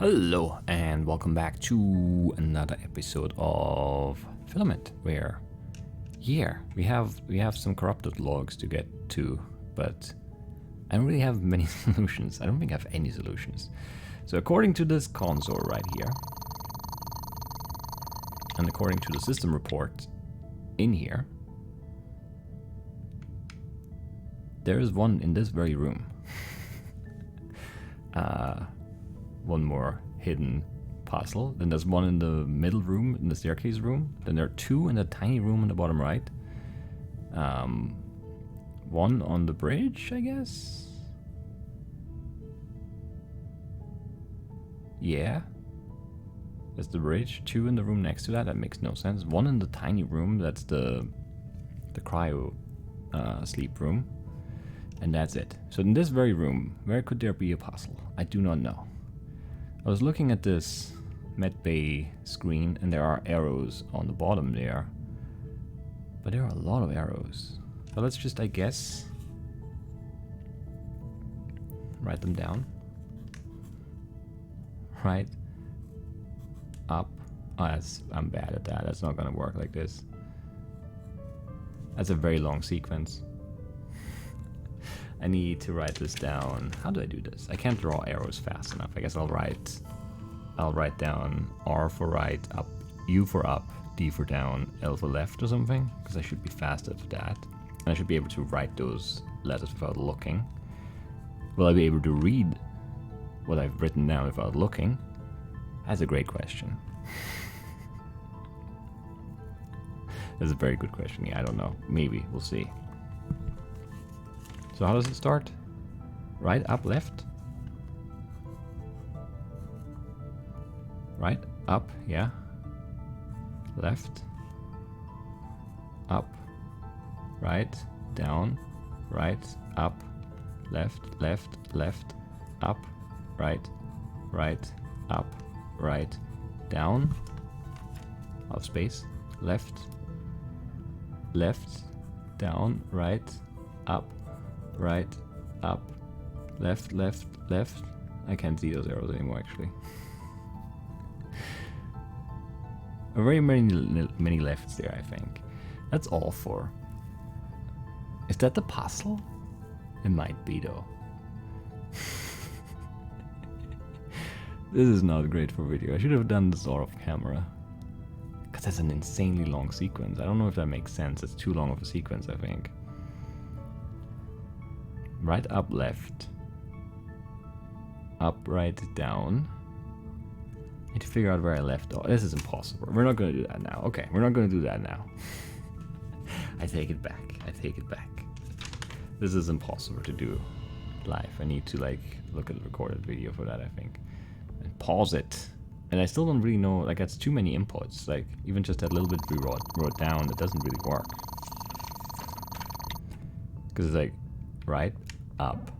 Hello and welcome back to another episode of Filament, where we have some corrupted logs to get to, but I don't really have many solutions. I don't think I have any solutions. So according to this console right here, and according to the system report in here, there is one in this very room. One more hidden puzzle. Then there's one in the middle room, in the staircase room. Then there are two in the tiny room in the bottom right. One on the bridge, I guess? Yeah. That's the bridge. Two in the room next to that. That makes no sense. One in the tiny room. That's the cryo sleep room. And that's it. So in this very room, where could there be a puzzle? I do not know. I was looking at this medbay screen and there are arrows on the bottom there. But there are a lot of arrows. So let's just, I guess, write them down. Right. Up. Oh, I'm bad at that. That's not gonna work like this. That's a very long sequence. I need to write this down. How do I do this? I can't draw arrows fast enough. I guess I'll write down R for right, up, U for up, D for down, L for left or something, because I should be faster for that. And I should be able to write those letters without looking. Will I be able to read what I've written down without looking? That's a great question. That's a very good question. Yeah, I don't know. Maybe. We'll see. So how does it start? Right, up, left? Right, up, yeah. Left. Up. Right, down. Right, up. Left, left, left. Up. Right, right, up. Right, down. Out of space. Left. Left. Down. Right. Up. Right, up, left, left, left. I can't see those arrows anymore, actually. Very many lefts there, I think. That's all for. Is that the puzzle? It might be, though. This is not great for video. I should have done this off camera. Because that's an insanely long sequence. I don't know if that makes sense. It's too long of a sequence, I think. Right, up, left. Up, right, down. Need to figure out where I left off. This is impossible. We're not going to do that now. Okay, we're not going to do that now. I take it back. I take it back. This is impossible to do live. I need to, like, look at the recorded video for that, I think. And pause it. And I still don't really know, like, that's too many inputs. Like, even just that little bit we wrote down, it doesn't really work. Because it's like, right, up,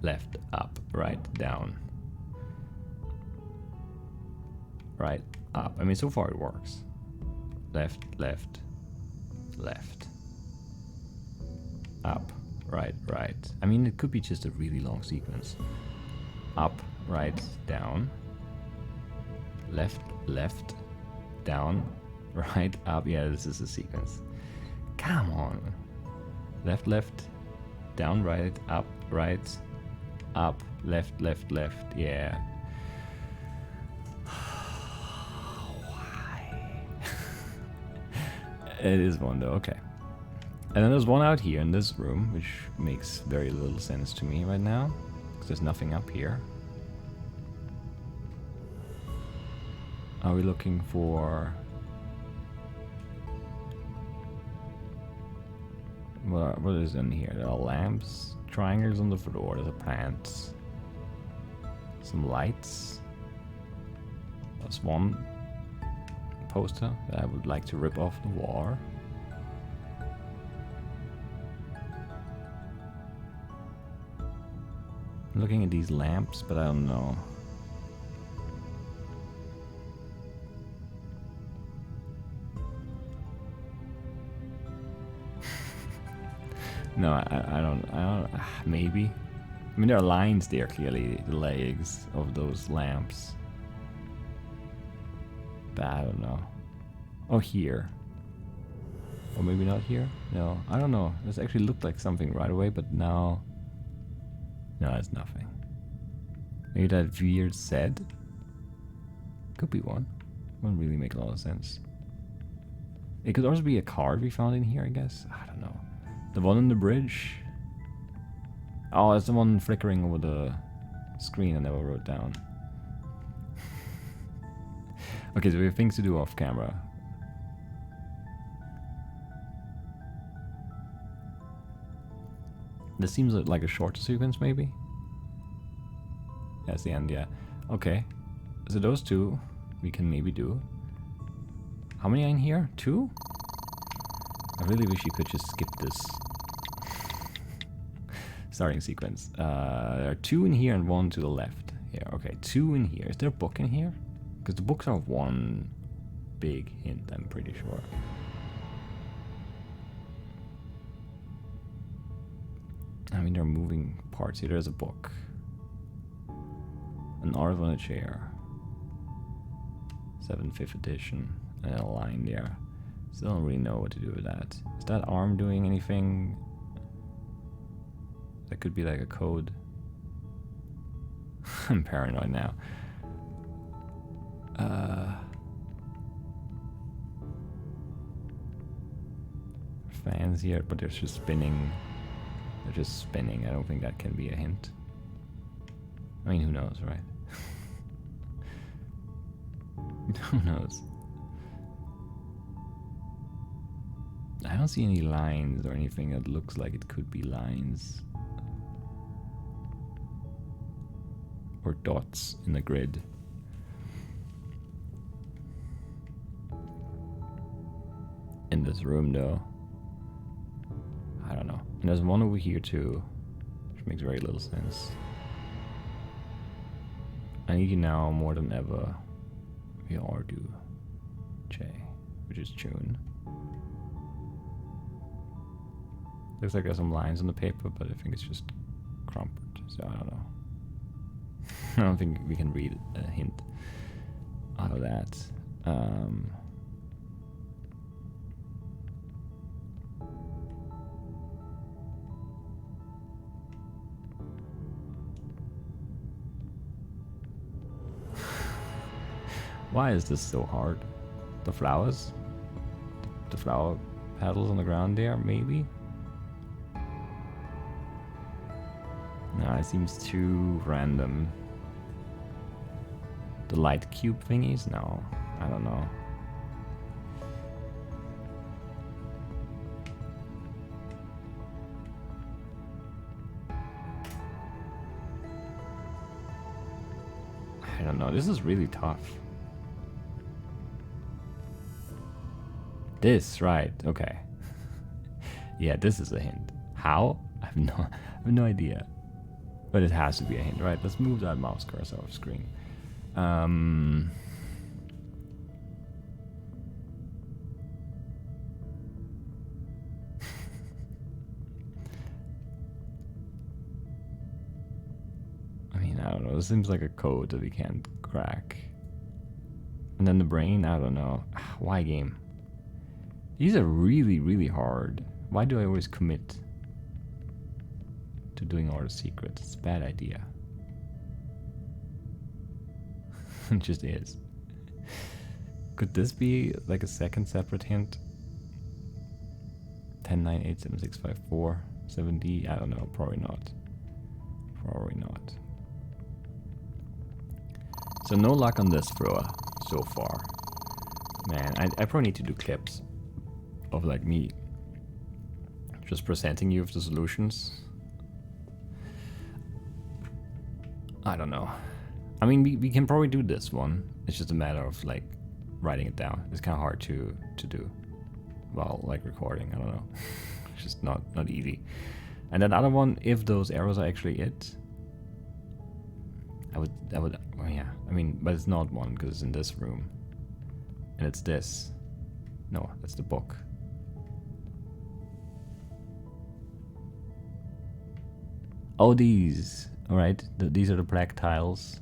left, up, right, down, right, up. I mean, so far it works. Left, left, left, up, right, right. I mean, it could be just a really long sequence. Up, right, down, left, left, down, right, up. Yeah, this is a sequence. Come on. Left, left, down, right, up, left, left, left, yeah. Why? It is one though, okay. And then there's one out here in this room, which makes very little sense to me right now, because there's nothing up here. Are we looking for... What is in here? There are lamps, triangles on the floor, there's a plant, some lights. There's one poster that I would like to rip off the wall. I'm looking at these lamps, but I don't know. No, I don't, maybe. I mean, there are lines there, clearly, the legs of those lamps. But I don't know. Oh, here. Or maybe not here? No, I don't know. This actually looked like something right away, but now... No, it's nothing. Maybe that weird set? Could be one. Wouldn't really make a lot of sense. It could also be a card we found in here, I guess. I don't know. The one on the bridge? Oh, it's the one flickering over the screen I never wrote down. Okay, so we have things to do off camera. This seems like a shorter sequence, maybe? That's the end, yeah. Okay. So those two we can maybe do. How many are in here? 2? I really wish you could just skip this starting sequence. There are 2 in here and 1 to the left. Here, okay, 2 in here. Is there a book in here? Because the books are one big hint, I'm pretty sure. I mean, there are moving parts here. There's a book. An art on a chair. 7th edition. And a line there. Still don't really know what to do with that. Is that arm doing anything? That could be like a code. I'm paranoid now. Fans here, but they're just spinning. They're just spinning. I don't think that can be a hint. I mean, who knows, right? Who knows? I don't see any lines or anything that looks like it could be lines. Or dots in the grid. In this room, though. I don't know. And there's one over here, too. Which makes very little sense. I need you now more than ever. We all do. J, which is June. Looks like there's some lines on the paper, but I think it's just crumpled, so I don't know. I don't think we can read a hint out of that. Why is this so hard? The flowers? The flower petals on the ground there, maybe? No, it seems too random. The light cube thingies? No, I don't know. I don't know, this is really tough. This, right, okay. Yeah, this is a hint. How? I have no idea. But it has to be a hint, right? Let's move that mouse cursor off screen. I mean, I don't know. This seems like a code that we can't crack. And then the brain, I don't know. Why game? These are really, really hard. Why do I always commit to doing all the secrets? It's a bad idea. It just is. Could this be like a second separate hint? 10, 9, 8, 7, 6, 5, 4, 7D? I don't know. Probably not. Probably not. So no luck on this thrower so far. Man, I probably need to do clips of like me just presenting you with the solutions. I don't know. I mean, we can probably do this one. It's just a matter of like writing it down. It's kind of hard to do while like recording. I don't know. It's just not easy. And that other one, if those arrows are actually it, I would. Oh yeah. I mean, but it's not one because it's in this room, and it's this. No, that's the book. Oh, these. Alright, these are the black tiles.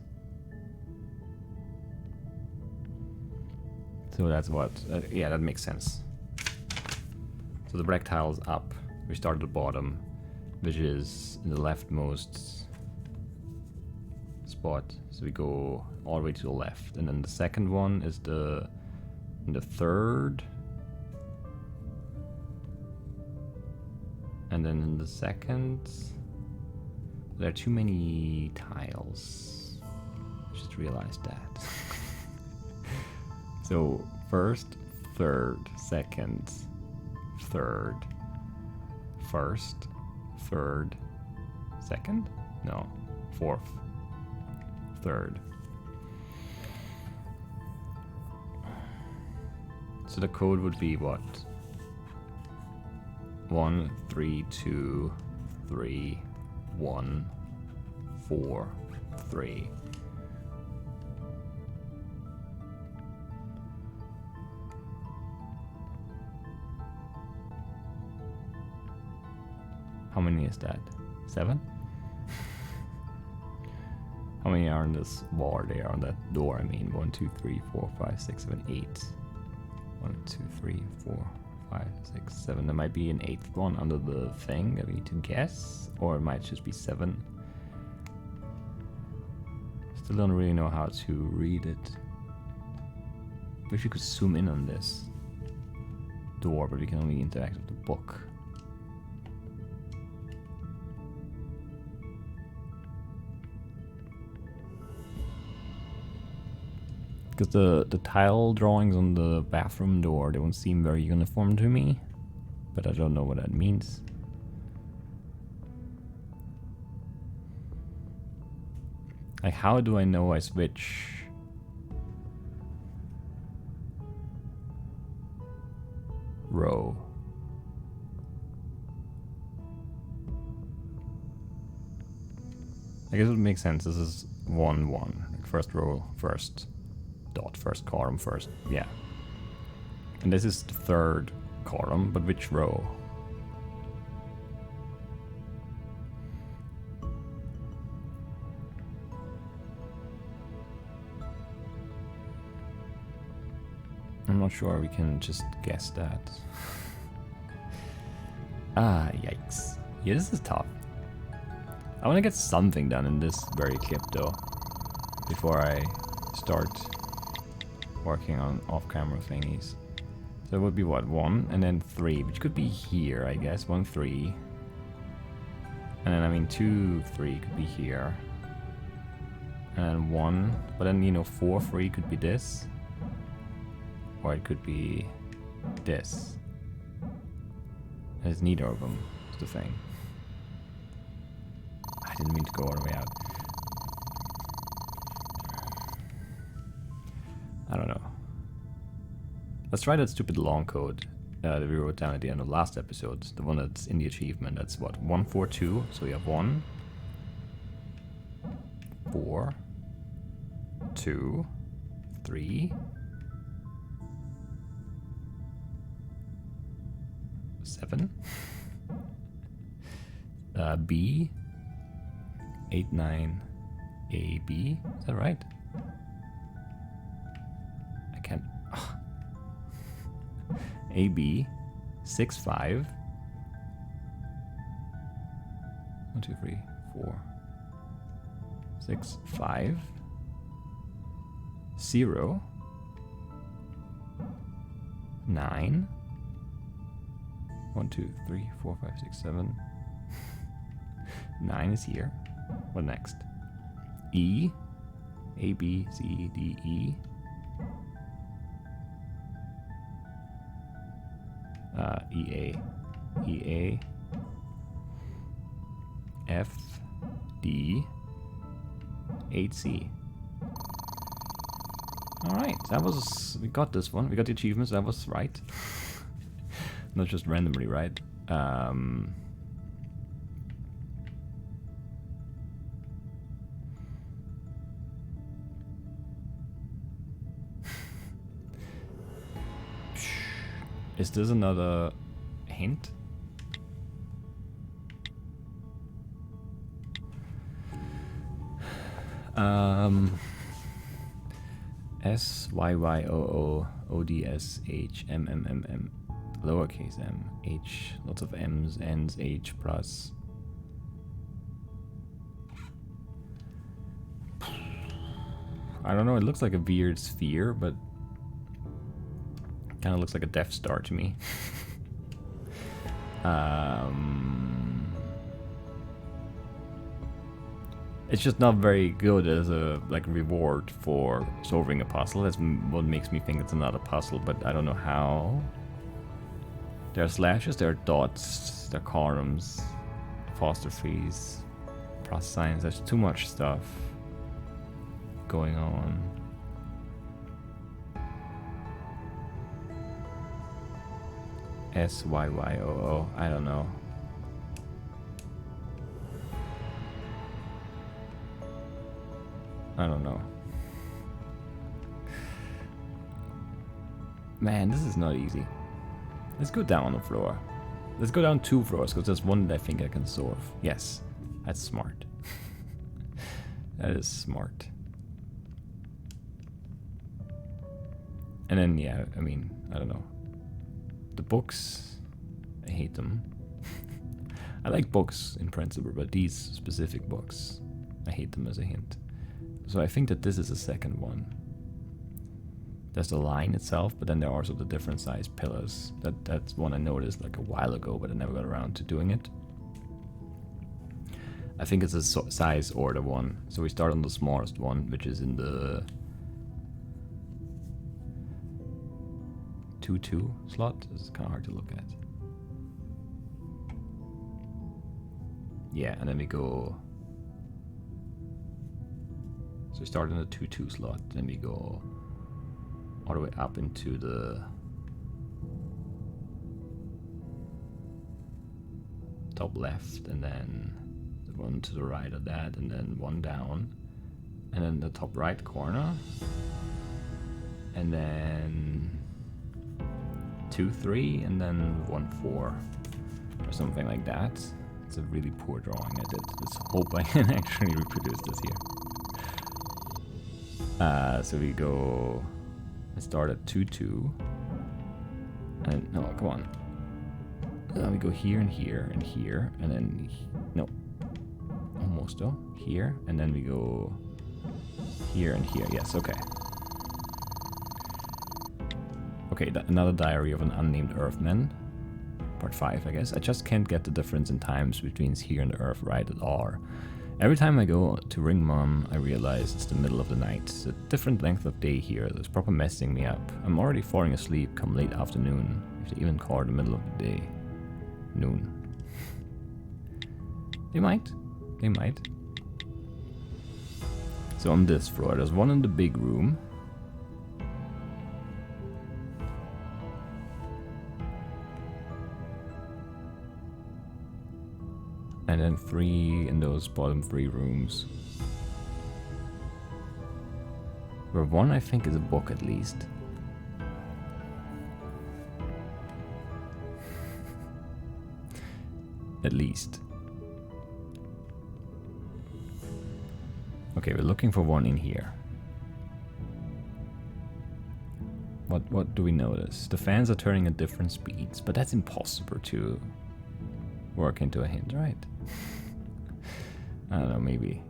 So that's what... yeah, that makes sense. So the black tile's up. We start at the bottom, which is in the leftmost spot. So we go all the way to the left. And then the second one is the third. And then in the second... There are too many tiles. I just realized that. So first, third, second, third, first, third, second? No, fourth, third. So the code would be what? 1, 3, 2, 3, 1, 4, 3. How many is that? 7? How many are on this wall there, on that door? I mean, 1, 2, 3, 4, 5, 6, 7, 8. 1, 2, 3, 4, 5, 6, 7. There might be an 8th one under the thing that we need to guess, or it might just be 7. Still don't really know how to read it. Wish you could zoom in on this door, but we can only interact with the book. Because the tile drawings on the bathroom door, they don't seem very uniform to me. But I don't know what that means. Like, how do I know I switch? Row. I guess it would make sense. This is 1, 1. Like first row, first dot, first column, first. Yeah. And this is the third column, but which row? I'm not sure we can just guess that. Ah, yikes. Yeah, this is tough. I want to get something done in this very clip though, before I start working on off-camera thingies. So it would be what, 1 and then 3, which could be here, I guess. 1, 3. And then, I mean, 2, 3 could be here. And then 1, but then, you know, 4, 3 could be this. Or it could be this. And it's neither of them, is the thing. I didn't mean to go all the way out. I don't know. Let's try that stupid long code that we wrote down at the end of the last episode. The one that's in the achievement. That's what? 1, 4, 2. So we have 1, 4, 2, 3, 7. B. 8, 9. A, B. Is that right? I can't. A, B. 6, 5. 1, 2, 3, 4. 6, 5. 0. 9. 1, 2, 3, 4, 5, 6, 7. 9 is here. What next? E. A, B, C, D, E. EA. EA. F. D. 8C. Alright, that was... We got this one. We got the achievements. That was right. Not just randomly right. Is this another hint? SYYOOODSHMMMM. Lowercase m. H. Lots of M's, N's, H plus. I don't know, it looks like a weird sphere, but kind of looks like a Death Star to me. It's just not very good as a reward for solving a puzzle. That's what makes me think it's not a puzzle, but I don't know how. There are slashes, there are dots, there are columns, apostrophes, plus signs. There's too much stuff going on. SYYOO, I don't know. I don't know. Man, this is not easy. Let's go down on the floor. Let's go down 2 floors, because there's one that I think I can solve. Yes, that's smart. That is smart. And then, yeah, I mean, I don't know. The books, I hate them. I like books in principle, but these specific books, I hate them as a hint. So I think that this is the second one. There's the line itself, but then there are also the different size pillars. That's one I noticed like a while ago, but I never got around to doing it. I think it's a size order one. So we start on the smallest one, which is in the 2-2 slot. This is kind of hard to look at. Yeah, and then we go. So we start in the 2-2 slot, then we go all the way up into the top left, and then the one to the right of that, and then one down, and then the top right corner, and then 2-3, and then 1-4, or something like that. It's a really poor drawing. I did. Let's hope I can actually reproduce this here. So we go. I start at 2-2, and no, come on. We go here and here and here, and then no, almost though. Here, and then we go here and here. Yes, okay. Okay, another diary of an unnamed Earthman. Part 5, I guess. I just can't get the difference in times between here and the Earth right at all. Every time I go to ring Mom, I realize it's the middle of the night. It's a different length of day here that's proper messing me up. I'm already falling asleep come late afternoon, if they even call it the middle of the day. Noon. They might. They might. So on this floor, there's one in the big room. And then 3 in those bottom 3 rooms. Where one I think is a book at least. At least. Okay, we're looking for one in here. What do we notice? The fans are turning at different speeds, but that's impossible to work into a hint, right? I don't know, maybe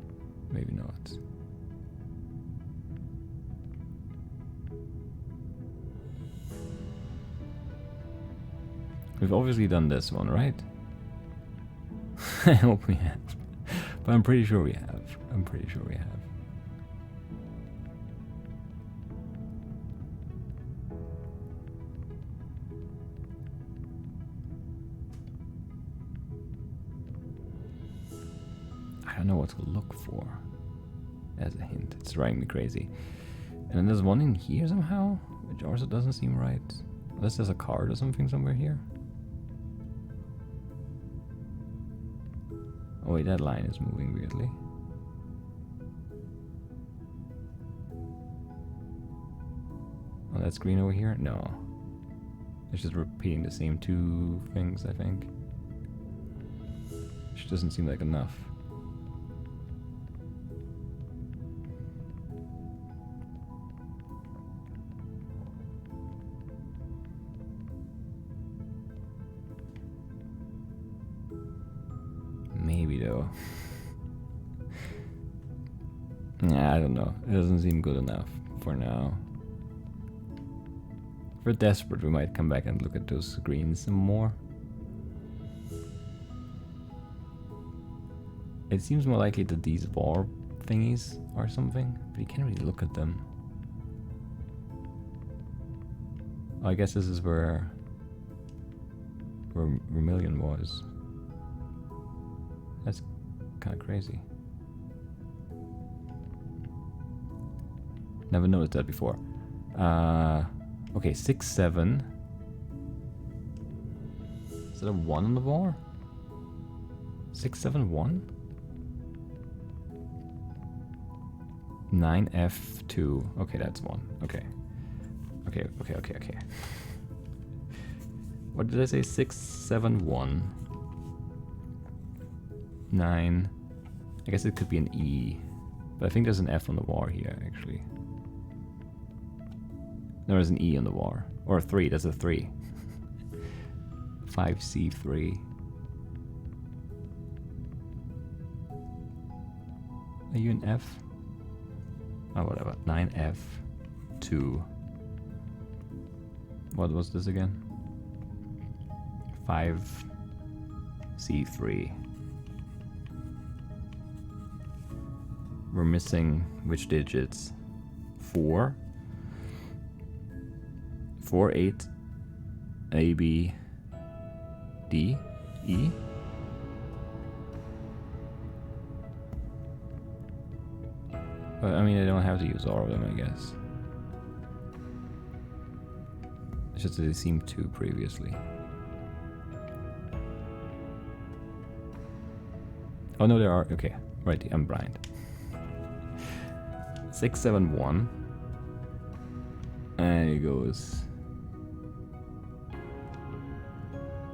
not. We've obviously done this one, right? I hope we have. But I'm pretty sure we have. I'm pretty sure we have. I don't know what to look for as a hint. It's driving me crazy. And then there's one in here somehow, which also doesn't seem right. Unless there's a card or something somewhere here. Oh wait, that line is moving weirdly. Oh, that's green over here? No. It's just repeating the same 2 things, I think. Which doesn't seem like enough. though. Yeah, I don't know. It doesn't seem good enough for now. If we're desperate, we might come back and look at those screens some more. It seems more likely that these bar thingies or something, but you can't really look at them. Oh, I guess this is where Vermilion was. That's kind of crazy. Never noticed that before. Okay, 6, 7. Is that a 1 on the bar? 6, 7, 1? 9, F, 2. Okay, that's 1. Okay. Okay. What did I say? 6, 7, 1. 9. I guess it could be an E. But I think there's an F on the bar here, actually. There's an E on the bar. Or a 3, that's a 3. 5C3. Are you an F? Oh, whatever. 9F2. What was this again? 5C3. We're missing which digits? 4. 4, 8, A, B, D, E. But I mean, I don't have to use all of them, I guess. It's just that they seemed to previously. Oh no, there are. Okay, right. I'm blind. 6, 7, 1. And it goes.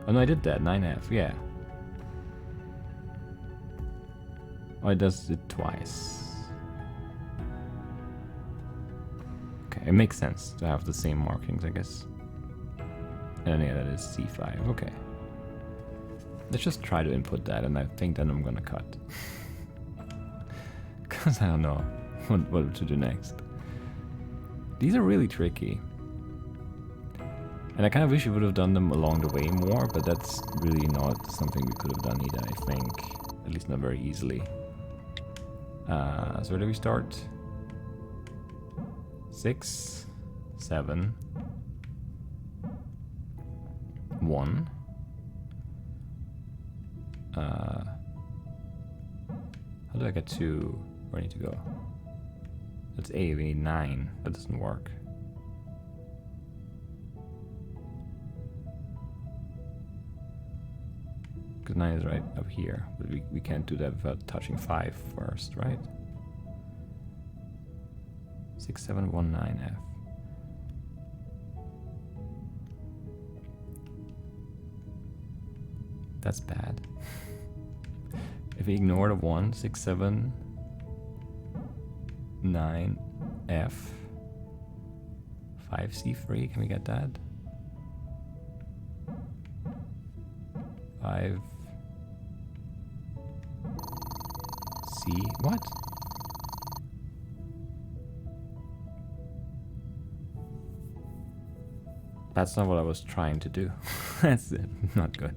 Oh no, I did that. 9F, yeah. Oh, it does it twice. Okay, it makes sense to have the same markings, I guess. And yeah, that is C5. Okay. Let's just try to input that, and I think then I'm gonna cut. Because I don't know what to do next. These are really tricky. And I kind of wish we would have done them along the way more, but that's really not something we could have done either, I think. At least not very easily. So where do we start? 6, 7, 1. How do I get to where I need to go? That's A, we need 9. That doesn't work. Because 9 is right up here, but we can't do that without touching 5 first, right? 6, 7, 1, 9, F. That's bad. If we ignore the 1, 6, 7, 9, F, 5, C3, can we get that? 5, C, what? That's not what I was trying to do. That's not good.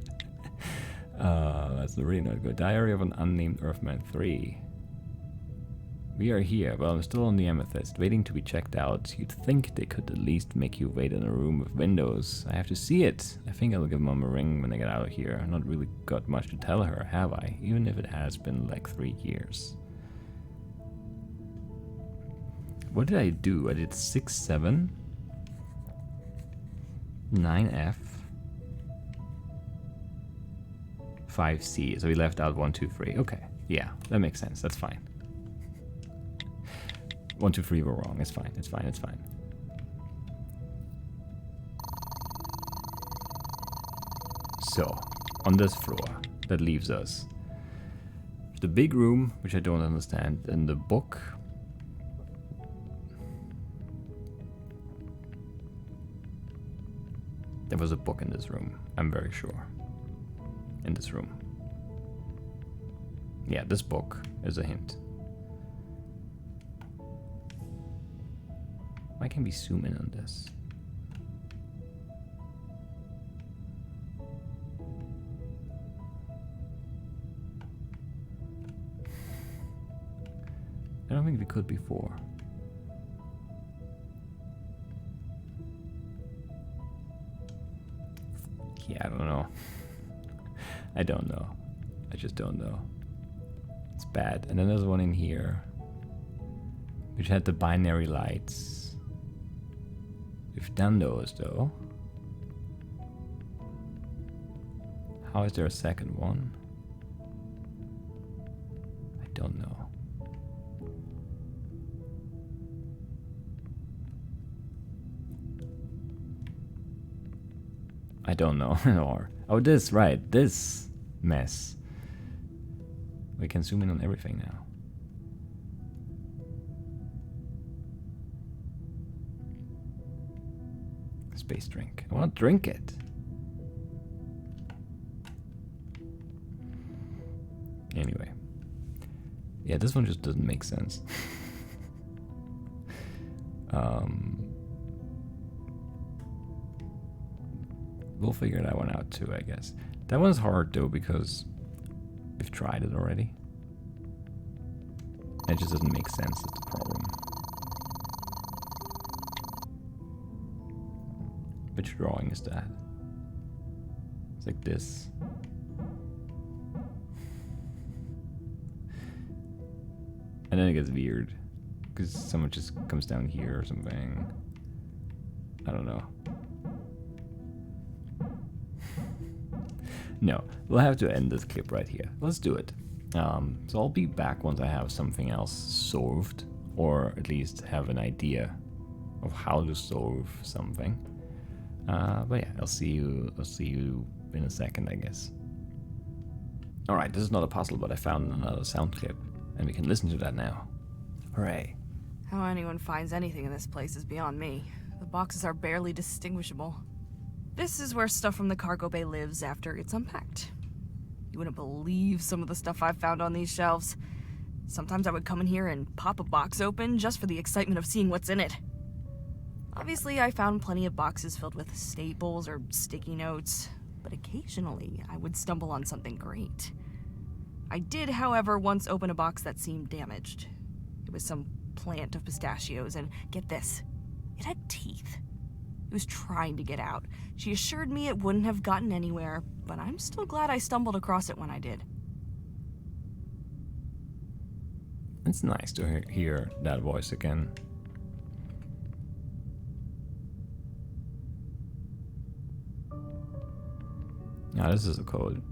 That's really not good. Diary of an Unnamed Earthman 3. We are here, but I'm still on the amethyst, waiting to be checked out. You'd think they could at least make you wait in a room with windows. I have to see it. I think I'll give Mom a ring when I get out of here. I've not really got much to tell her, have I? Even if it has been like 3 years. What did I do? I did 6, 7, 9F, 5C. So we left out 1, 2, 3. Okay, yeah, that makes sense. That's fine. 1, 2, 3 were wrong. It's fine. It's fine. It's fine. So, on this floor, that leaves us the big room, which I don't understand, and the book. There was a book in this room, I'm very sure. In this room. Yeah, this book is a hint. Why can't we zoom in on this? I don't think we could before. Yeah, I don't know. I don't know. I just don't know. It's bad. And then there's one in here, which had the binary lights. We've done those though. How is there a second one? I don't know. I don't know. Or oh, this, right, this mess. We can zoom in on everything now. Space drink. I want to drink it. Anyway. Yeah, this one just doesn't make sense. We'll figure that one out too, I guess. That one's hard though because we've tried it already. It just doesn't make sense, that's the problem. Which drawing is that? It's like this. And then it gets weird because someone just comes down here or something. I don't know. No, we'll have to end this clip right here. Let's do it. So I'll be back once I have something else solved, or at least have an idea of how to solve something. But yeah, I'll see you in a second, I guess. All right, this is not a puzzle, but I found another sound clip, and we can listen to that now. Hooray! How anyone finds anything in this place is beyond me. The boxes are barely distinguishable. This is where stuff from the cargo bay lives after it's unpacked. You wouldn't believe some of the stuff I've found on these shelves. Sometimes I would come in here and pop a box open just for the excitement of seeing what's in it. Obviously, I found plenty of boxes filled with staples or sticky notes, but occasionally I would stumble on something great. I did, however, once open a box that seemed damaged. It was some plant of pistachios, and get this, it had teeth. It was trying to get out. She assured me it wouldn't have gotten anywhere, but I'm still glad I stumbled across it when I did. It's nice to hear that voice again. Now this is a code.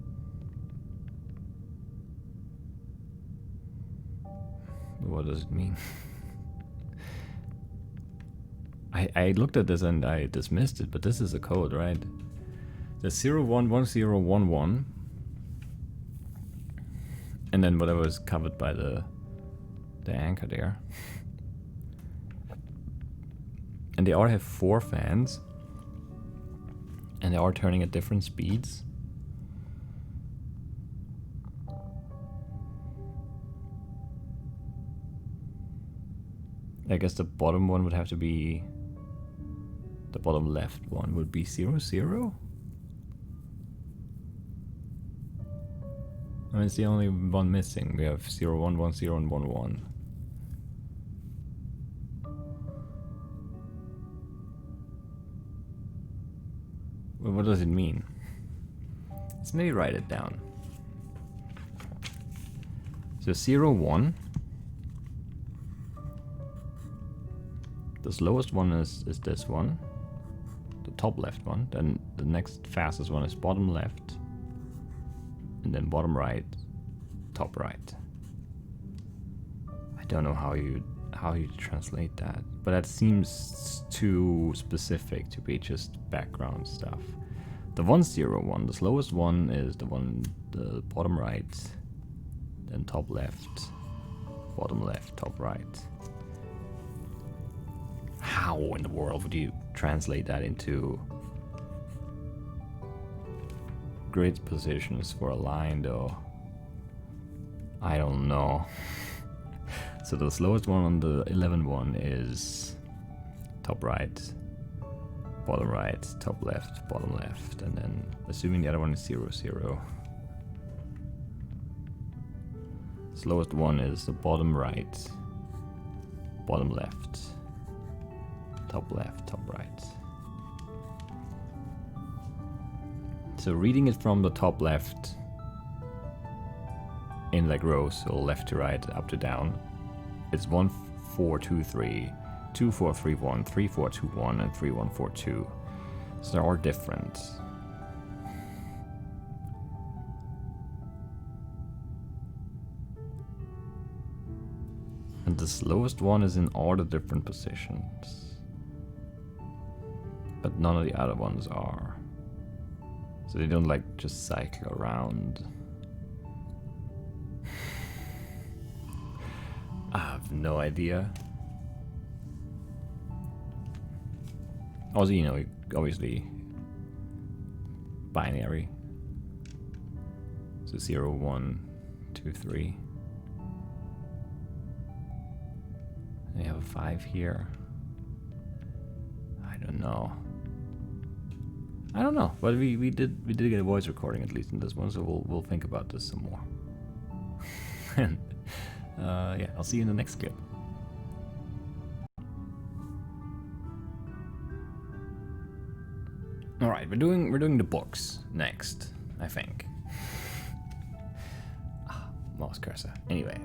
What does it mean? I looked at this and I dismissed it, but this is a code, right? The 011011, and then whatever is covered by the anchor there. And they all have 4 fans, and they are turning at different speeds. I guess the bottom one would have to be, the bottom left one would be 00? I mean, it's the only one missing. We have 0110 and 11. Well, what does it mean? Let's maybe write it down. So 01. The slowest one is this one, the top left one. Then the next fastest one is bottom left, and then bottom right, top right. I don't know how you translate that, but that seems too specific to be just background stuff. The 101, the slowest one, is the one, the bottom right, then top left, bottom left, top right. How in the world would you translate that into grid positions for a line, though? I don't know. So the slowest one on the 11 one is top right, bottom right, top left, bottom left, and then assuming the other one is 0, 0. Slowest one is the bottom right, bottom left, top right. So reading it from the top left in like rows, so left to right, up to down, it's 1 4 2 3, 2 4 3 1, 3 4 2 1, and 3 1 4 2. So they're all different. And the slowest one is in all the different positions, but none of the other ones are. So they don't like just cycle around. I have no idea. Also, you know, obviously binary. So 0, 1, 2, 3. They have a 5 here. I don't know. But we did get a voice recording at least in this one, so we'll think about this some more. And yeah, I'll see you in the next clip. All right, we're doing the books next, I think. Mouse cursor. Anyway.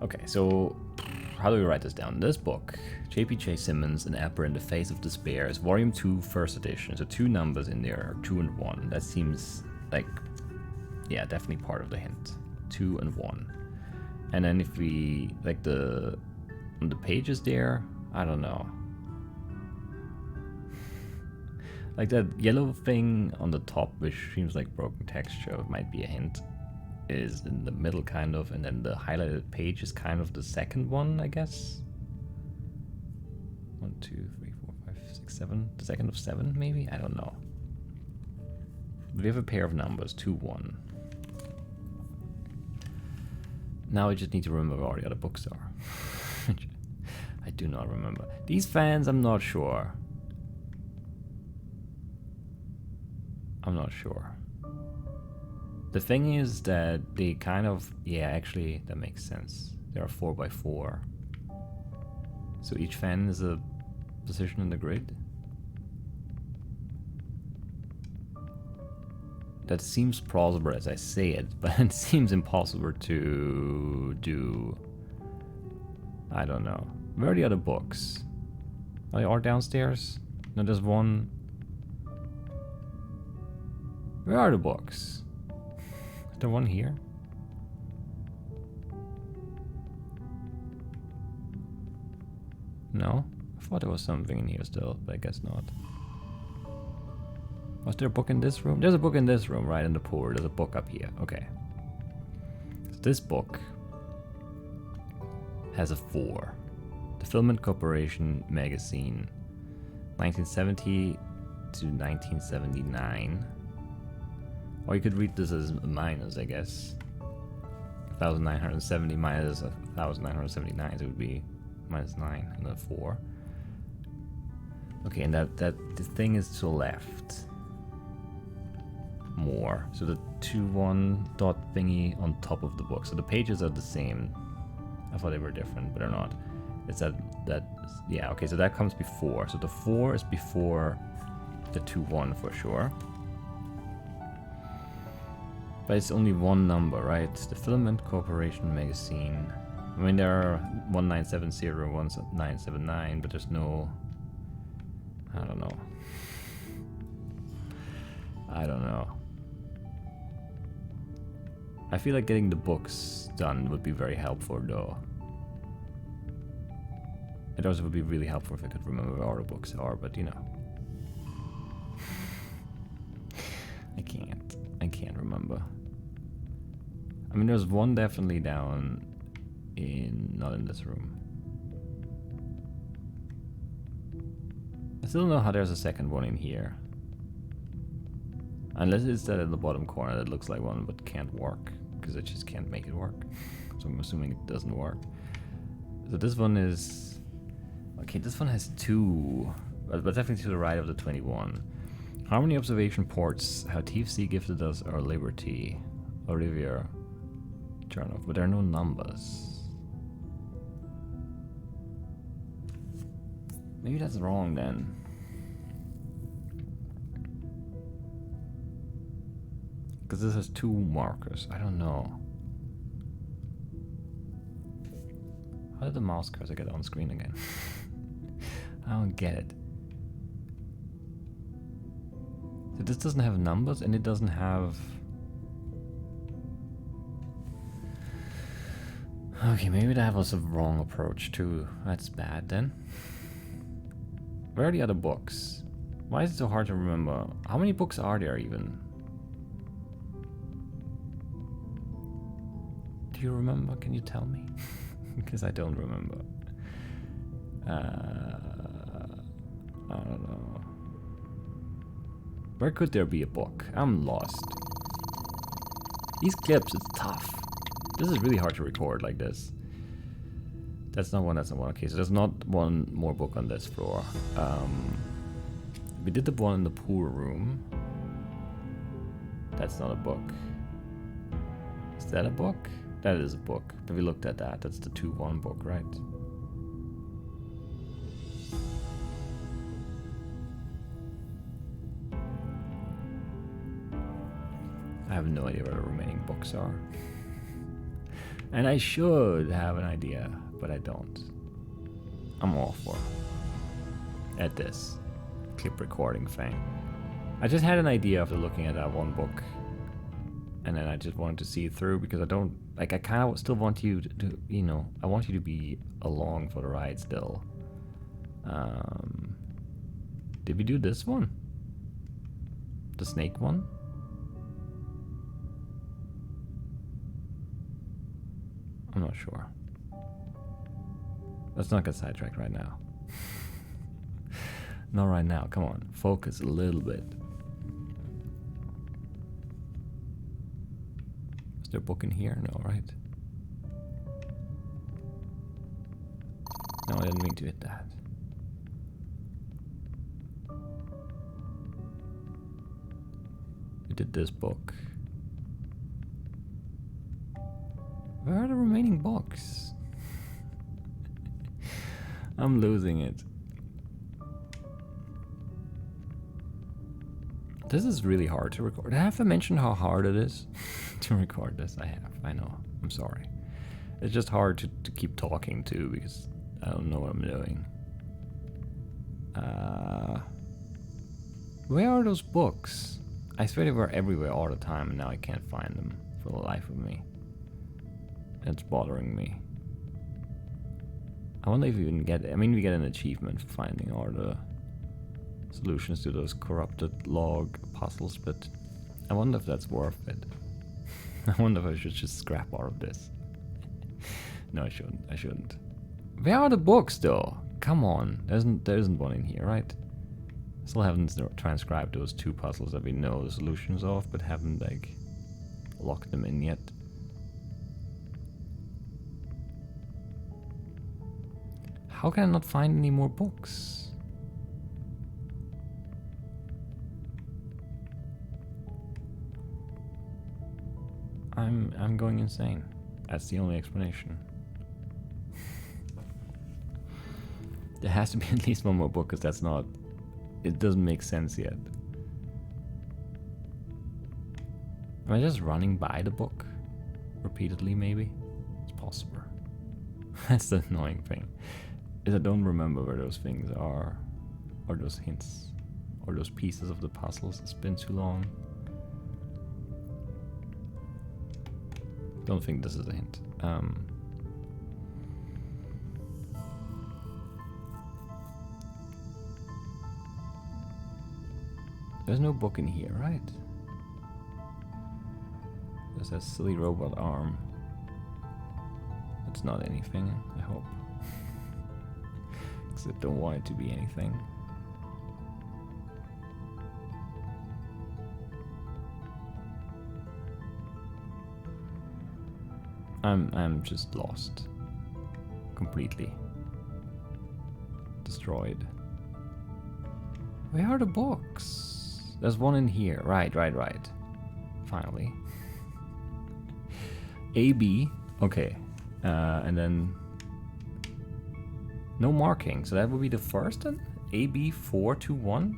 Okay, so how do we write this down? This book, J.P.J. Simmons, An Apple in the Face of Despair, is volume 2, first edition. So 2 numbers in there, 2 and 1. That seems like, yeah, definitely part of the hint. 2 and 1. And then if we, like on the pages there, I don't know. Like that yellow thing on the top, which seems like broken texture, might be a hint, is in the middle kind of, and then the highlighted page is kind of the second one, I guess. 1, 2, 3, 4, 5, 6, 7. The second of 7, maybe? I don't know. We have a pair of numbers, 2, 1. Now I just need to remember where all the other books are. I do not remember. These fans, I'm not sure. The thing is that they kind of, yeah, actually, that makes sense. There are 4x4. So each fan is a position in the grid. That seems plausible as I say it, but it seems impossible to do. I don't know. Where are the other books? Are they all downstairs? No, there's one. Where are the books? Is there one here? No? I thought there was something in here still, but I guess not. Was there a book in this room? There's a book in this room, right in the pool. There's a book up here. Okay. So this book has a 4. The Filament Corporation magazine, 1970 to 1979. Or you could read this as a minus, I guess. 1970 minus 1979, so it would be minus 9 and then 4. Okay, and that the thing is to the left. More. So the 2-1 dot thingy on top of the book. So the pages are the same. I thought they were different, but they're not. It's that yeah, okay, so that comes before. So the 4 is before the 2-1 for sure. But it's only one number, right? The Filament Corporation magazine. I mean, there are 1970, 1979, but there's no... I don't know. I feel like getting the books done would be very helpful, though. It also would be really helpful if I could remember where all the books are, but you know. I can't remember. I mean, there's one definitely down not in this room. I still don't know how there's a second one in here. Unless it's that in the bottom corner that looks like one but can't work. Because I just can't make it work. So I'm assuming it doesn't work. So this one is... Okay, this one has 2. But definitely to the right of the 21. How many observation ports have TFC gifted us or Liberty? Olivia Journal. But there are no numbers. Maybe that's wrong then. Because this has 2 markers. I don't know. How did the mouse cursor get on screen again? I don't get it. So this doesn't have numbers and it doesn't have... Okay, maybe that was a wrong approach too. That's bad then. Where are the other books? Why is it so hard to remember? How many books are there even? Do you remember? Can you tell me? Because I don't remember. I don't know. Where could there be a book? I'm lost. These clips, it's tough. This is really hard to record like this. That's not one, that's not one. Okay, so there's not one more book on this floor. We did the one in the pool room. That's not a book. Is that a book? That is a book. But we looked at that. That's the 2-1 book, right? I have no idea where the remaining books are. And I should have an idea, but I don't. I'm all for at this clip recording thing. I just had an idea after looking at that one book. And then I just wanted to see it through because I don't, like, I kind of still want you to, you know, I want you to be along for the ride still. Did we do this one? The snake one? I'm not sure. Let's not get sidetracked right now. Not right now, come on, focus a little bit. Is there a book in here? No, right? No, I didn't mean to hit that. We did this book. Where are the remaining books? I'm losing it. This is really hard to record. Have I mentioned how hard it is to record this? I have. I know. I'm sorry. It's just hard to keep talking too because I don't know what I'm doing. Where are those books? I swear they were everywhere all the time and now I can't find them for the life of me. It's bothering me. I wonder if we even get it. I mean, we get an achievement for finding all the solutions to those corrupted log puzzles, but I wonder if that's worth it. I wonder if I should just scrap all of this. No, I shouldn't. I shouldn't. Where are the books, though? Come on. There isn't one in here, right? I still haven't transcribed those 2 puzzles that we know the solutions of, but haven't, like, locked them in yet. How can I not find any more books? I'm going insane. That's the only explanation. There has to be at least one more book, because that's not... It doesn't make sense yet. Am I just running by the book? Repeatedly, maybe? It's possible. That's the annoying thing. Is I don't remember where those things are. Or those hints. Or those pieces of the puzzles. It's been too long. Don't think this is a hint. There's no book in here, right? There's that silly robot arm. It's not anything, I hope. Because I don't want it to be anything. I'm just lost. Completely. Destroyed. Where are the books? There's one in here. Right. Finally. AB. Okay. And then no marking. So that would be the first then? AB 421?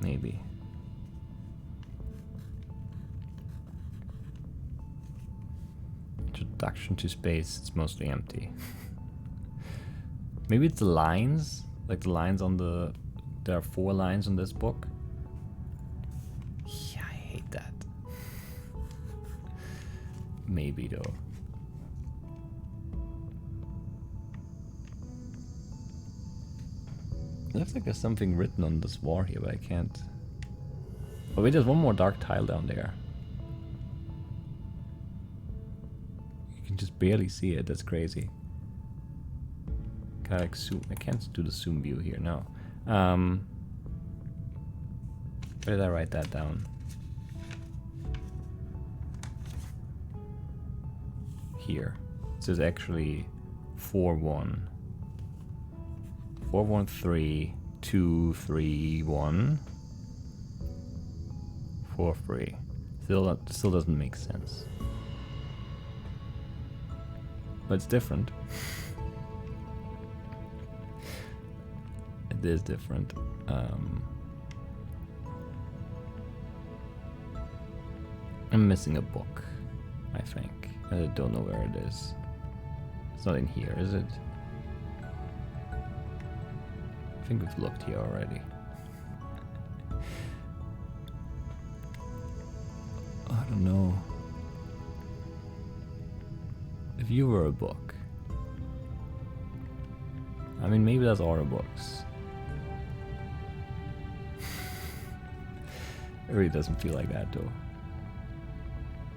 Maybe. Introduction to space. It's mostly empty. Maybe it's the lines. Like the lines on the... There are 4 lines on this book. Yeah, I hate that. Maybe though. It looks like there's something written on this wall here, but I can't. Oh wait, there's one more dark tile down there. You can just barely see it, that's crazy. Can I like zoom? I can't do the zoom view here, no. Where did I write that down? Here. It says actually 4-1. 4-1-3, 2-3-1, 4-3. Still doesn't make sense. But it's different. It is different. I'm missing a book, I think. I don't know where it is. It's not in here, is it? I think we've looked here already. I don't know. If you were a book. I mean, maybe that's all the books. It really doesn't feel like that though.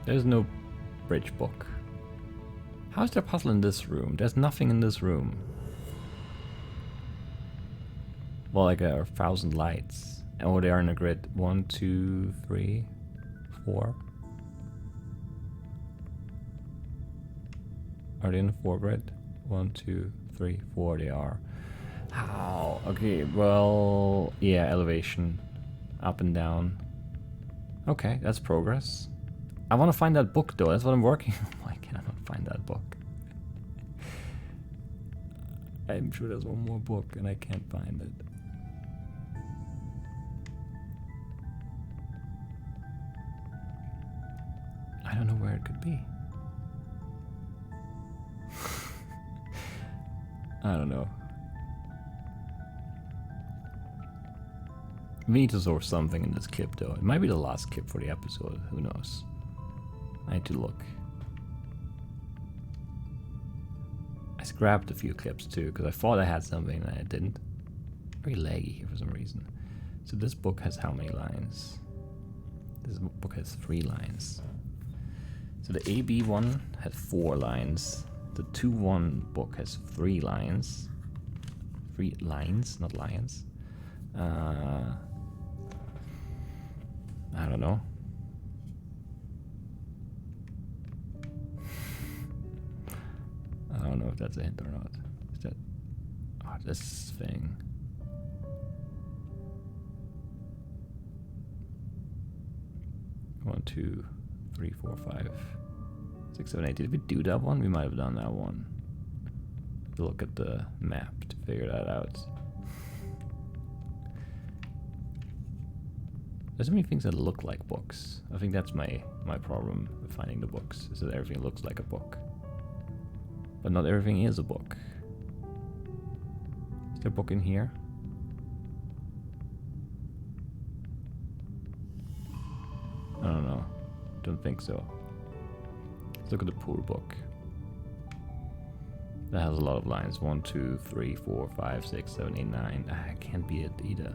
There's no bridge book. How's there a puzzle in this room? There's nothing in this room. Well, like 1,000 lights. Oh, they are in a grid. 1, 2, 3, 4. Are they in a 4 grid? 1, 2, 3, 4. They are. How? Okay, well, yeah, elevation. Up and down. Okay, that's progress. I want to find that book though. That's what I'm working on. Why can I not find that book? I'm sure there's one more book and I can't find it. I don't know where it could be. I don't know. We need to source something in this clip though. It might be the last clip for the episode. Who knows? I need to look. I scrapped a few clips too because I thought I had something and I didn't. Very laggy here for some reason. So this book has how many lines? This book has 3 lines. So the AB one had 4 lines. The 2-1 book has 3 lines. 3 lines, not lions. I don't know. I don't know if that's a hint or not. Is that... Oh, this thing. One, 2, 3, 4, 5, 6, 7, 8. Did we do that one? We might have done that one. Look at the map to figure that out. There's so many things that look like books. I think that's my problem with finding the books, is that everything looks like a book. But not everything is a book. Is there a book in here? I don't know. Don't think so. Let's look at the poor book. That has a lot of lines. 1, 2, 3, 4, 5, 6, 7, 8, 9. I can't be it either.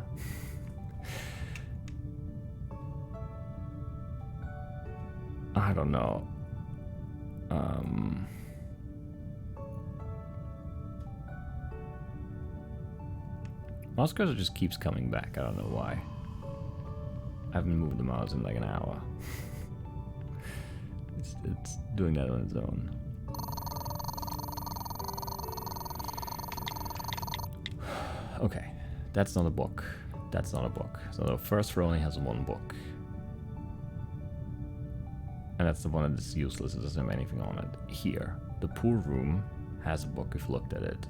I don't know. Mouse cursor just keeps coming back. I don't know why. I haven't moved the mouse in like an hour. it's doing that on its own. Okay, that's not a book. That's not a book. So the first row only has one book. And that's the one that is useless, it doesn't have anything on it. Here, the pool room has a book if you looked at it.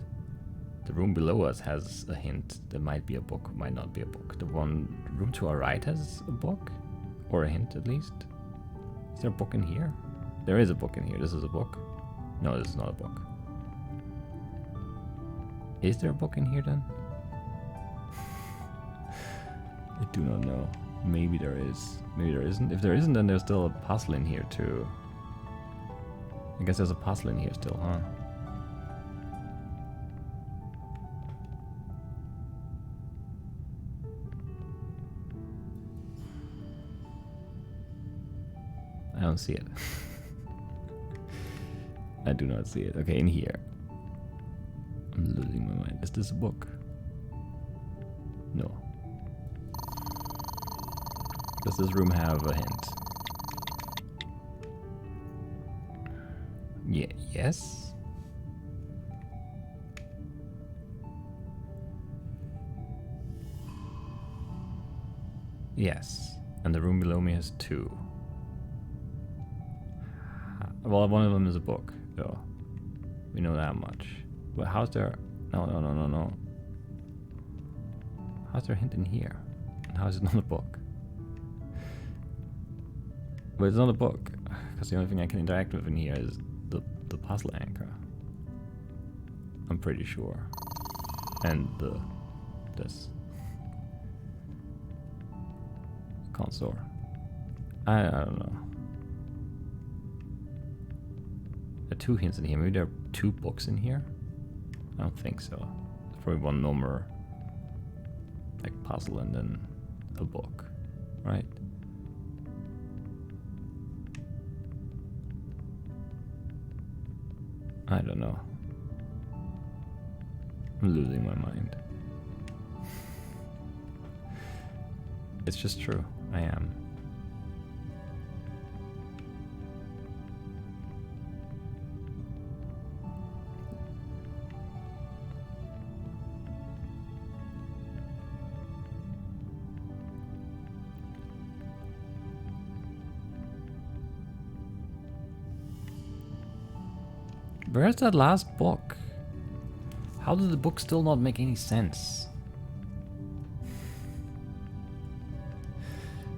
The room below us has a hint. There might be a book, might not be a book. The one room to our right has a book, or a hint at least. Is there a book in here? There is a book in here. This is a book. No, this is not a book. Is there a book in here then? I do not know. Maybe there is. Maybe there isn't. If there isn't, then there's still a puzzle in here too. I guess there's a puzzle in here still, huh? I don't see it. I do not see it. Okay, in here. I'm losing my mind. Is this a book? No. Does this room have a hint? Yeah, yes? Yes. And the room below me has 2. Well, one of them is a book, though. We know that much. But how's there... No. How's there a hint in here? And how is it not a book? But it's not a book, because the only thing I can interact with in here is the puzzle anchor. I'm pretty sure. And this console. I don't know. There are 2 hints in here. Maybe there are 2 books in here? I don't think so. There's probably one normal like puzzle and then a book, right? I don't know. I'm losing my mind. It's just true. I am. Where's that last book? How did the book still not make any sense?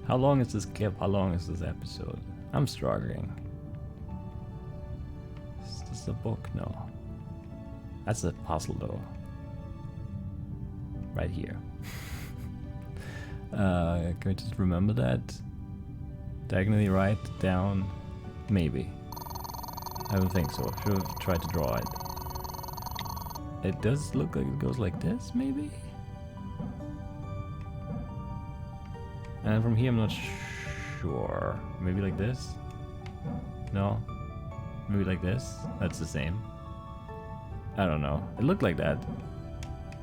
How long is this clip? How long is this episode? I'm struggling. Is this a book? No. That's a puzzle though. Right here. Can we just remember that? Diagonally right, down, maybe. I don't think so. Should have tried to draw it. It does look like it goes like this, maybe? And from here I'm not sure. Maybe like this? No? Maybe like this? That's the same. I don't know. It looked like that.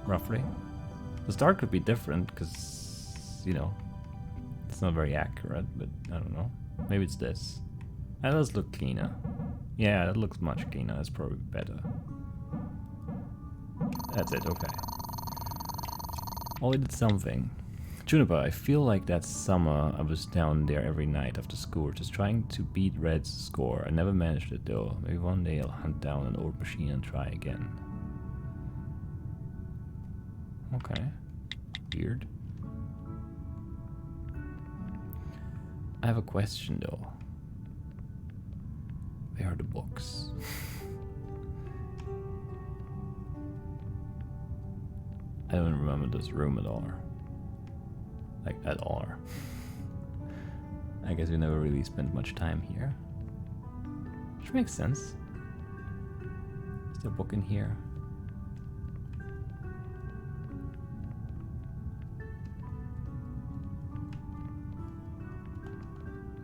Roughly. The start could be different, because, you know, it's not very accurate, but I don't know. Maybe it's this. That does look cleaner. Yeah, that looks much cleaner. That's probably better. That's it, okay. Oh, we did something. Juniper, I feel like that summer I was down there every night after school just trying to beat Red's score. I never managed it though. Maybe one day I'll hunt down an old machine and try again. Okay. Weird. I have a question though. Where are the books? I don't remember this room at all. Like, at all. I guess we never really spent much time here. Which makes sense. Is there a book in here?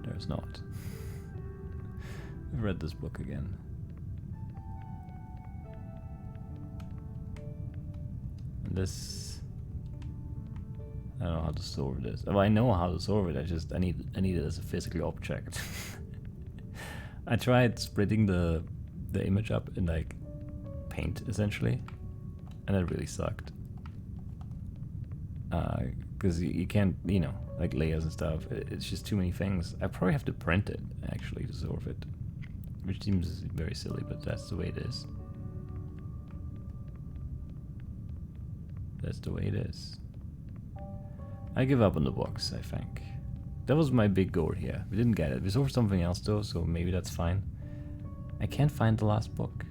There's not. I've read this book again. And this, I don't know how to solve this. Well, I know how to solve it. I need it as a physical object. I tried splitting the image up in like paint essentially, and it really sucked. Because you can't, you know, like layers and stuff. It's just too many things. I probably have to print it actually to solve it, which seems very silly, but that's the way it is. That's the way it is. I give up on the box, I think. That was my big goal here. We didn't get it. We solved something else though, so maybe that's fine. I can't find the last book.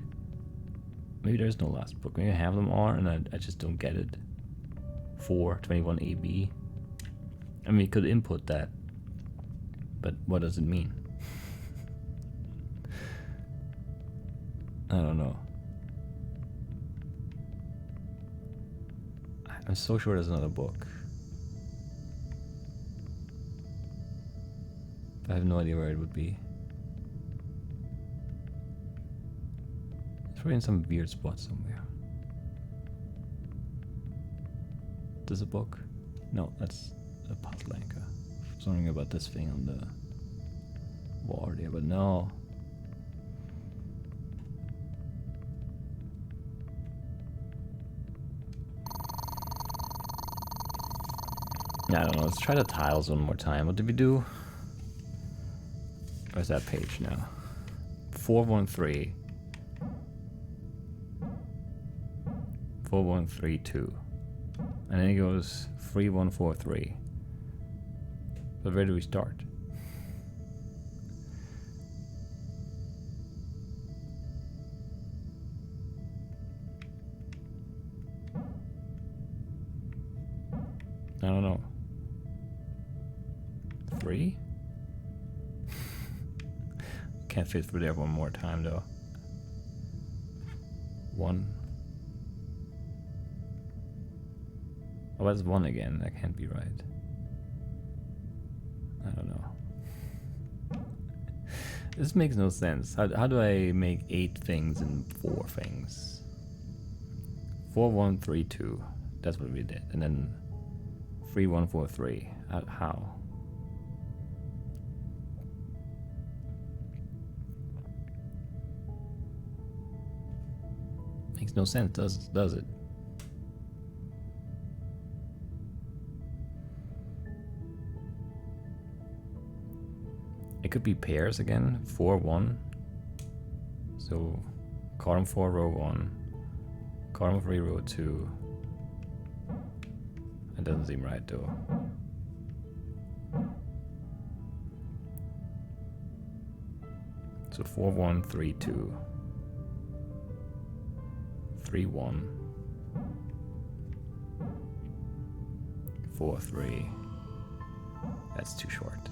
Maybe there's no last book. Maybe I have them all and I just don't get it. 421AB. I mean, you could input that, but what does it mean? I don't know. I'm so sure there's another book. I have no idea where it would be. It's probably in some weird spot somewhere. There's a book? No, that's a puzzle anchor. Something about this thing on the wall there, but no. I don't know, let's try the tiles one more time. What did we do? Where's that page now? 413. 4132. And then it goes 3143. But where do we start? I don't know. 3? Can't fit through there one more time though. 1. Oh, that's 1 again. That can't be right. I don't know. This makes no sense. How do I make 8 things and 4 things? 4132. That's what we did. And then 3143. How? Makes no sense, does it? It could be pairs again. 4, 1. So column 4, row 1. Column 3, row 2. It doesn't seem right though. So 4, 1, 3, 2. 3, 1. 4, 3. That's too short.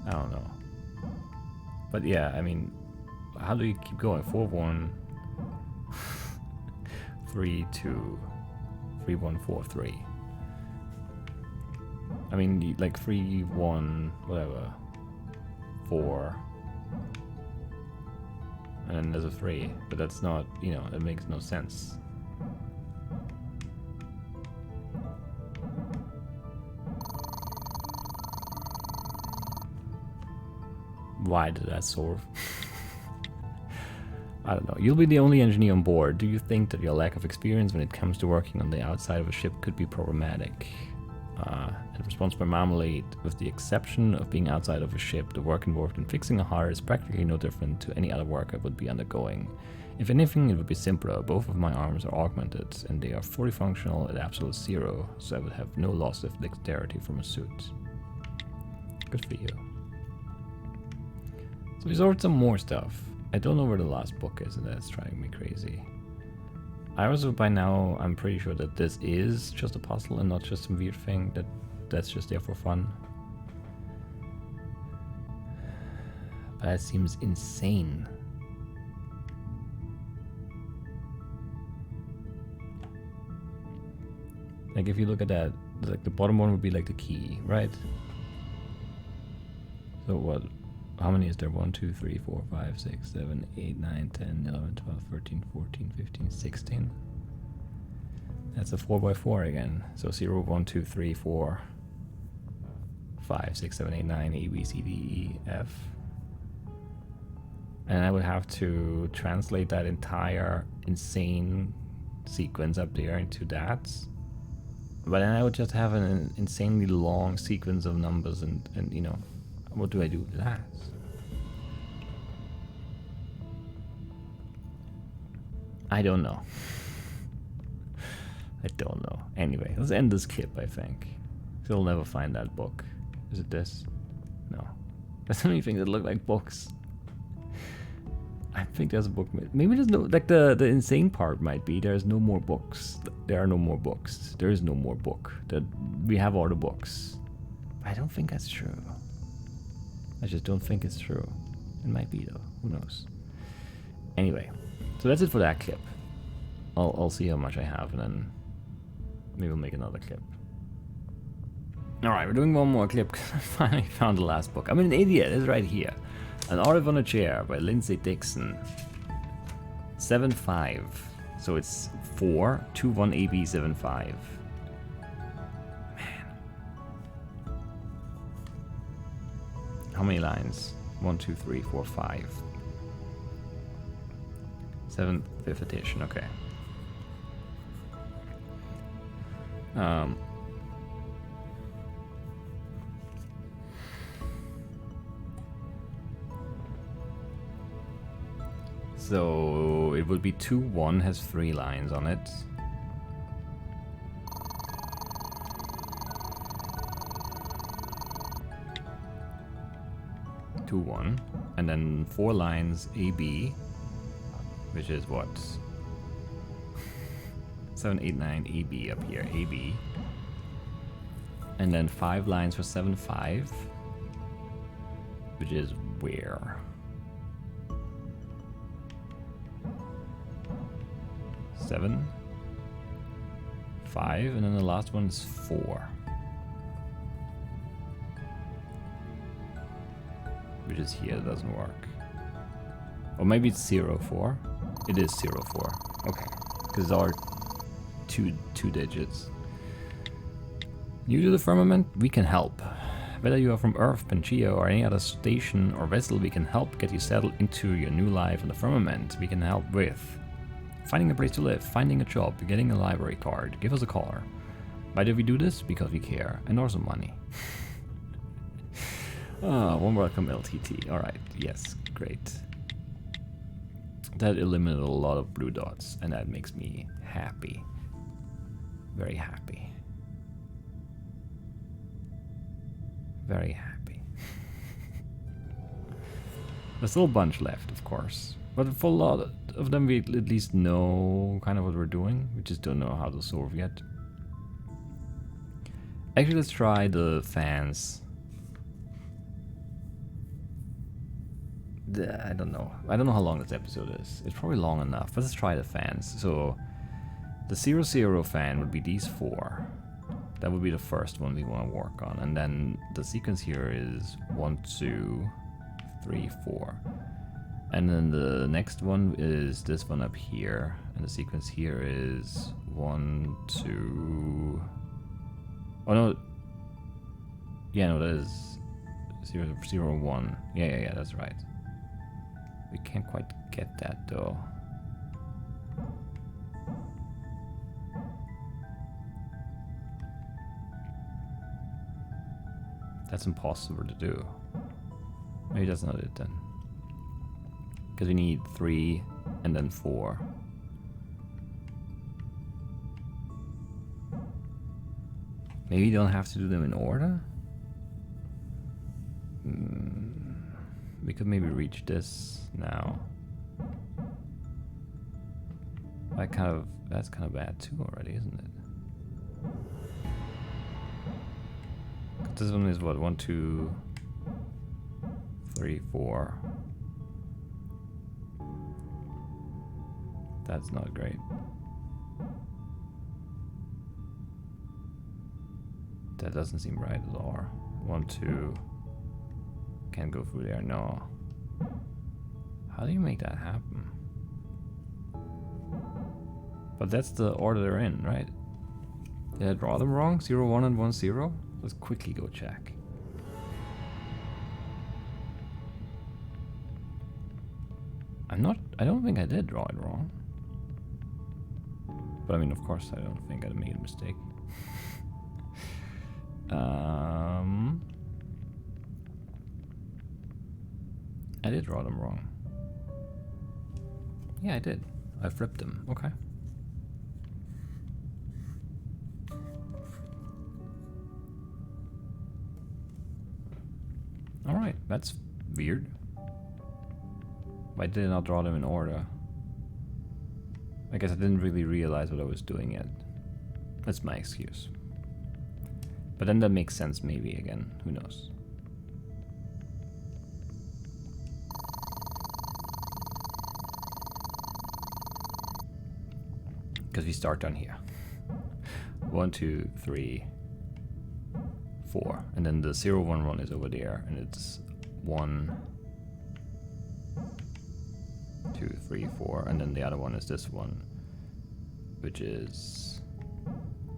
I don't know. But yeah, I mean, how do you keep going? 4, 1. 3, 2. 3, 1, 4, 3. I mean, like 3, 1, whatever. 4. And then there's a 3. But that's not, you know, that makes no sense. Why did that solve? I don't know. You'll be the only engineer on board. Do you think that your lack of experience when it comes to working on the outside of a ship could be problematic? And response by Marmalade, with the exception of being outside of a ship, the work involved in fixing a hull is practically no different to any other work I would be undergoing. If anything, it would be simpler. Both of my arms are augmented, and they are fully functional at absolute 0, so I would have no loss of dexterity from a suit. Good for you. So we solved some more stuff. I don't know where the last book is, and that's driving me crazy. I also, by now, I'm pretty sure that this is just a puzzle and not just some weird thing that's just there for fun. But that seems insane. Like, if you look at that, like the bottom one would be like the key, right? So what? How many is there? 1, 2, 3, 4, 5, 6, 7, 8, 9, 10, 11, 12, 13, 14, 15, 16. That's a 4x4 again. So 0, 1, 2, 3, 4, 5, 6, 7, 8, 9, A, B, C, D, E, F. And I would have to translate that entire insane sequence up there into that. But then I would just have an insanely long sequence of numbers and you know, what do I do with that? I don't know. I don't know. Anyway, let's end this clip, I think. You'll never find that book. Is it this? No. There's so many things that look like books. I think there's a book. Maybe there's no, like the insane part might be there's no more books. There are no more books. There is no more book. That we have all the books. I don't think that's true. I just don't think it's true. It might be though. Who knows? Anyway, so that's it for that clip. I'll see how much I have and then maybe we'll make another clip. Alright, we're doing one more clip because I finally found the last book. I'm an idiot. It's right here. An Olive on a Chair by Lindsay Dixon. 7.5. So it's 421 AB 7.5. Man. How many lines? 1, 2, 3, 4, 5. 7th, 5th edition. Okay. So it would be 2-1 has 3 lines on it. Two one, and then 4 lines AB, which is what 7, 8, 9 AB up here, AB, and then 5 lines for 7.5, which is where. 7, 5, and then the last one is 4. Which is here, it doesn't work. Or maybe it's 0-4. It is 0-4. Okay. Because it's all two digits. New to the firmament, we can help. Whether you are from Earth, Pangaea, or any other station or vessel, we can help get you settled into your new life in the firmament. We can help with finding a place to live, finding a job, getting a library card. Give us a caller. Why do we do this? Because we care. And also money. One welcome LTT. Alright, yes, great. That eliminated a lot of blue dots, and that makes me happy. Very happy. Very happy. There's still a bunch left, of course. But for a lot of them, we at least know kind of what we're doing. We just don't know how to solve yet. Actually, let's try the fans. I don't know. I don't know how long this episode is. It's probably long enough. Let's try the fans. So, the 0-0 fan would be these 4. That would be the first one we want to work on. And then the sequence here is 1, 2, 3, 4. And then the next one is this one up here. And the sequence here is 1, 2... Oh no. Yeah, no, that is 0, 0, 1. Yeah, that's right. We can't quite get that though. That's impossible to do. Maybe that's not it then. Because we need 3 and then 4. Maybe you don't have to do them in order? We could maybe reach this now. That's kind of bad too already, isn't it? This one is what, 1, 2, 3, 4. That's not great. That doesn't seem right at all. 1, 2. Can't go through there, no. How do you make that happen? But that's the order they're in, right? Did I draw them wrong? 0, 1 and 1, 0? Let's quickly go check. I don't think I did draw it wrong. But I mean, of course, I don't think I made a mistake. I did draw them wrong. Yeah, I did. I flipped them. Okay. Alright, that's weird. Why did I not draw them in order? I guess I didn't really realize what I was doing yet. That's my excuse. But then that makes sense maybe again. Who knows? Because we start down here. 1, 2, 3, 4. And then the 0, 1, 1 is over there. And it's 1, 2, 3, 4. And then the other one is this one. Which is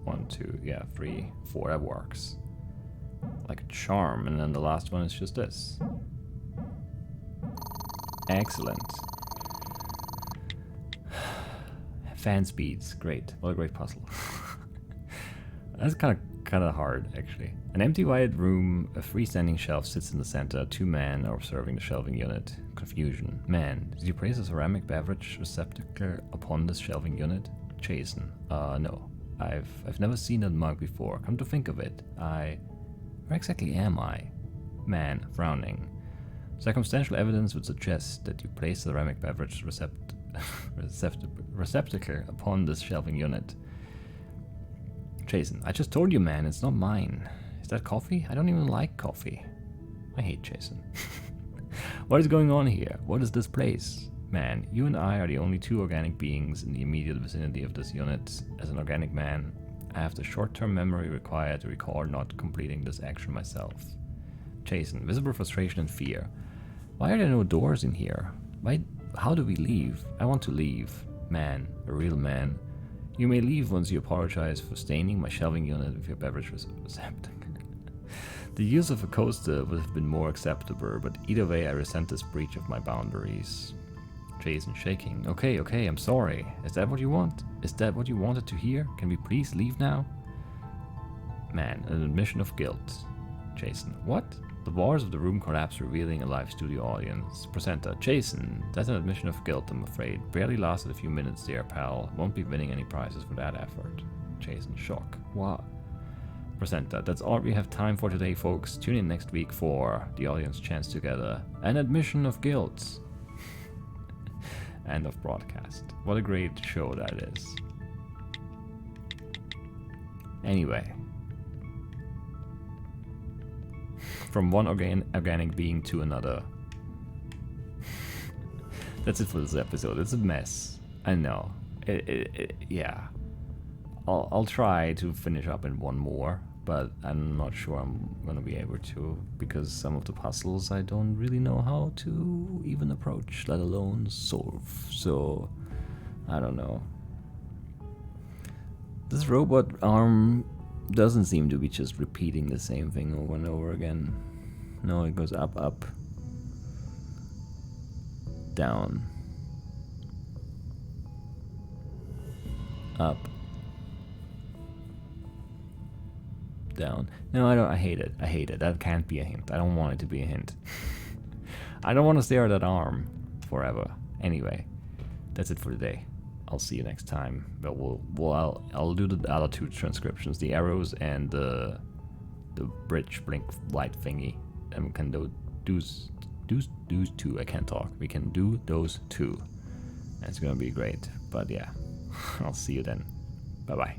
1, 2, yeah, 3, 4. That works. Like a charm. And then the last one is just this. Excellent. Fan speeds, great. What a great puzzle. That's kind of hard, actually. An empty white room, a freestanding shelf sits in the center. 2 men are observing the shelving unit. Confusion. Man, did you place a ceramic beverage receptacle upon this shelving unit? Jason. No. I've never seen that mug before. Come to think of it, where exactly am I? Man, frowning. Circumstantial evidence would suggest that you placed the ceramic beverage receptacle upon this shelving unit. Jason, I just told you, man, it's not mine. Is that coffee? I don't even like coffee. I hate Jason. What is going on here? What is this place? Man, you and I are the only 2 organic beings in the immediate vicinity of this unit. As an organic man, I have the short-term memory required to recall not completing this action myself. Jason, visible frustration and fear. Why are there no doors in here? How do we leave? I want to leave. Man, a real man. You may leave once you apologize for staining my shelving unit with your beverage receptacle. The use of a coaster would have been more acceptable, but either way I resent this breach of my boundaries. Jason shaking. Okay, I'm sorry. Is that what you want? Is that what you wanted to hear? Can we please leave now? Man, an admission of guilt. Jason, what? The walls of the room collapse, revealing a live studio audience. Presenter, Jason, that's an admission of guilt, I'm afraid. Barely lasted a few minutes there, pal. Won't be winning any prizes for that effort. Jason, shock. What? Presenter, that's all we have time for today, folks. Tune in next week for the audience chants together. An admission of guilt. End of broadcast. What a great show that is. Anyway. From one organic being to another. That's it for this episode. It's a mess. I know. Yeah. I'll try to finish up in one more, but I'm not sure I'm gonna be able to, because some of the puzzles I don't really know how to even approach, let alone solve. So I don't know. This robot arm doesn't seem to be just repeating the same thing over and over again. No, it goes up, up, down, up, down. No, I don't. I hate it. I hate it. That can't be a hint. I don't want it to be a hint. I don't want to stare at that arm forever. Anyway, that's it for today. I'll see you next time. But I'll do the other 2 transcriptions, the arrows and the bridge blink light thingy, and we can do those 2. I can't talk. We can do those 2. And it's gonna be great. But yeah, I'll see you then. Bye bye.